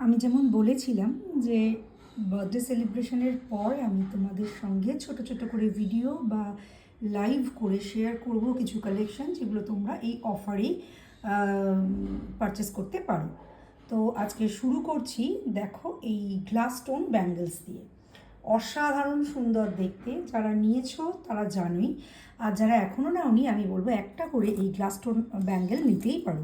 আমি যেমন বলেছিলাম যে বার্থডে সেলিব্রেশনের পর আমি তোমাদের সঙ্গে ছোট ছোট করে ভিডিও বা লাইভ করে শেয়ার করব কিছু কালেকশন, যেগুলো তোমরা এই অফারেই পারচেস করতে পারো। তো আজকে শুরু করছি, দেখো এই গ্লাস স্টোন ব্যাঙ্গেলস দিয়ে। অসাধারণ সুন্দর দেখতে, যারা নিয়েছো তারা জানোই, আর যারা এখনও নাওনি আমি বলবো একটা করে এই গ্লাস স্টোন ব্যাঙ্গেল নিতেই পারো।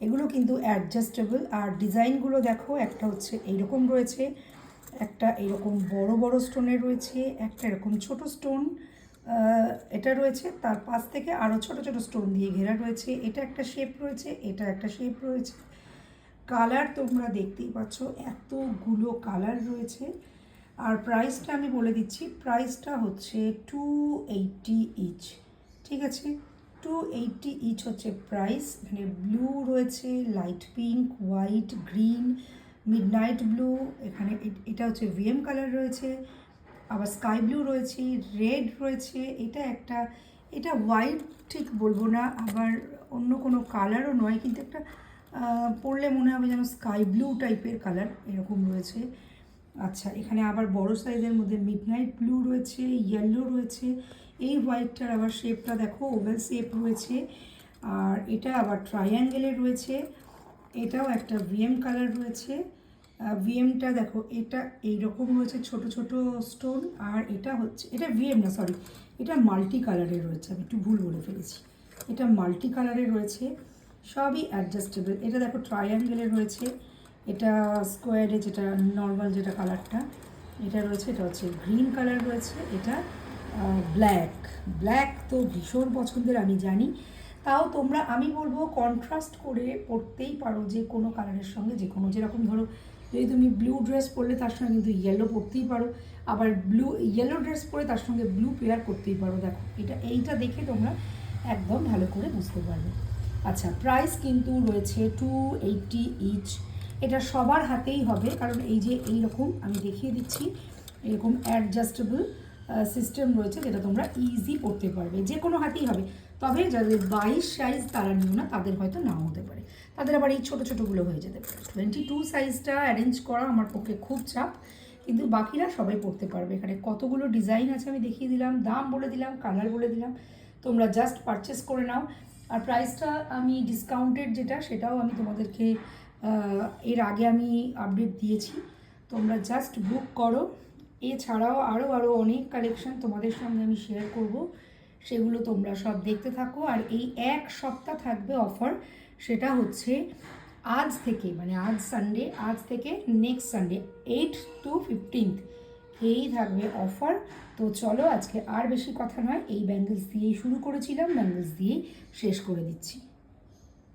এগুলো কিন্তু অ্যাডজাস্টেবল, আর ডিজাইনগুলো দেখো, একটা হচ্ছে এইরকম রয়েছে, একটা এরকম বড় বড় স্টোনের রয়েছে, একটা এরকম ছোট স্টোন এটা রয়েছে, তার পাশ থেকে আরও ছোট ছোট স্টোন দিয়ে ঘেরা রয়েছে। এটা একটা শেপ রয়েছে, এটা একটা শেপ রয়েছে। কালার তোমরা দেখতেই পাচ্ছ, এতগুলো কালার রয়েছে। আর প্রাইসটা আমি বলে দিচ্ছি, প্রাইসটা হচ্ছে 280 ইচ। ঠিক আছে, 280 ইচ হচ্ছে প্রাইস। মানে ব্লু রয়েছে, light pink, white, green, midnight blue, এখানে এটা হচ্ছে ভিএম কালার রয়েছে, আবার স্কাই ব্লু রয়েছে, রেড রয়েছে, এটা একটা, এটা হোয়াইট ঠিক বলবো না, আবার অন্য কোনো কালারও নয়, কিন্তু একটা পরলে মনে হবে যেন স্কাই ব্লু টাইপের কালার এরকম রয়েছে। আচ্ছা, এখানে আবার বড় সাইজের মধ্যে মিডনাইট ব্লু রয়েছে, ইয়েলো রয়েছে, এই হোয়াইটটার আবার শেপটা দেখো ওভেল শেপ রয়েছে, আর এটা আবার ট্রায়াঙ্গেলের রয়েছে, এটাও একটা ভিএম কালার রয়েছে। ভিএমটা দেখো, এটা এইরকম রয়েছে ছোট ছোট স্টোন, আর এটা হচ্ছে, এটা ভিএম না, সরি, এটা মাল্টি কালারের রয়েছে, আমি একটু ভুল বলে ফেলেছি, এটা মাল্টি কালারের রয়েছে, সবই অ্যাডজাস্টেবল। এটা দেখো ট্রায়াঙ্গেলের রয়েছে, এটা স্কোয়ারে যেটা নর্মাল যেটা কালারটা এটা রয়েছে, এটা হচ্ছে গ্রিন কালার রয়েছে, এটা ব্ল্যাক। ব্ল্যাক তো ভীষণ পছন্দের আমি জানি, তাও তোমরা আমি বলবো কন্ট্রাস্ট করে পরতেই পারো যে কোনো কালারের সঙ্গে, যে কোনো, যেরকম ধরো যদি তুমি ব্লু ড্রেস পরলে তার সঙ্গে কিন্তু ইয়েলো পরতেই পারো, আবার ইয়েলো ড্রেস পরে তার সঙ্গে ব্লু পেয়ার করতেই পারো। দেখো এইটা দেখে তোমরা একদম ভালো করে বুঝতে পারবে। আচ্ছা, প্রাইস কিন্তু রয়েছে 280 ইচ। এটা সবার হাতেই হবে, কারণ এই যে এইরকম আমি দেখিয়ে দিচ্ছি, এরকম অ্যাডজাস্টেবল সিস্টেম রয়েছে, যেটা তোমরা ইজি পড়তে পারবে, যে কোনো হাতেই হবে। তবে যাদের 22 সাইজ তারা নিও না, তাদের হয়তো নাও হতে পারে, তাদের আবার এই ছোটো ছোটোগুলো হয়ে যেতে পারে। 22 সাইজটা অ্যারেঞ্জ করা আমার পক্ষে খুব চাপ, কিন্তু বাকিরা সবাই পড়তে পারবে। এখানে কতগুলো ডিজাইন আছে আমি দেখিয়ে দিলাম, দাম বলে দিলাম, কালার বলে দিলাম, তোমরা জাস্ট পারচেস করে নাও। আর প্রাইসটা আমি ডিসকাউন্টেড যেটা, সেটাও আমি তোমাদেরকে এর আগে আমি আপডেট দিয়েছি, তোমরা জাস্ট বুক করো। এছাড়াও আরও অনেক কালেকশন তোমাদের সঙ্গে আমি শেয়ার করব, সেগুলো তোমরা সব দেখতে থাকো। আর এই এক সপ্তাহ থাকবে অফার, সেটা হচ্ছে আজ থেকে, মানে আজ সানডে, আজ থেকে নেক্সট সানডে 8 to 15 এই থাকবে অফার। তো চলো, আজকে আর বেশি কথা নয়, এই ব্যাঙ্গেলস দিয়েই শুরু করেছিলাম, ব্যাঙ্গেলস দিয়েই শেষ করে দিচ্ছি।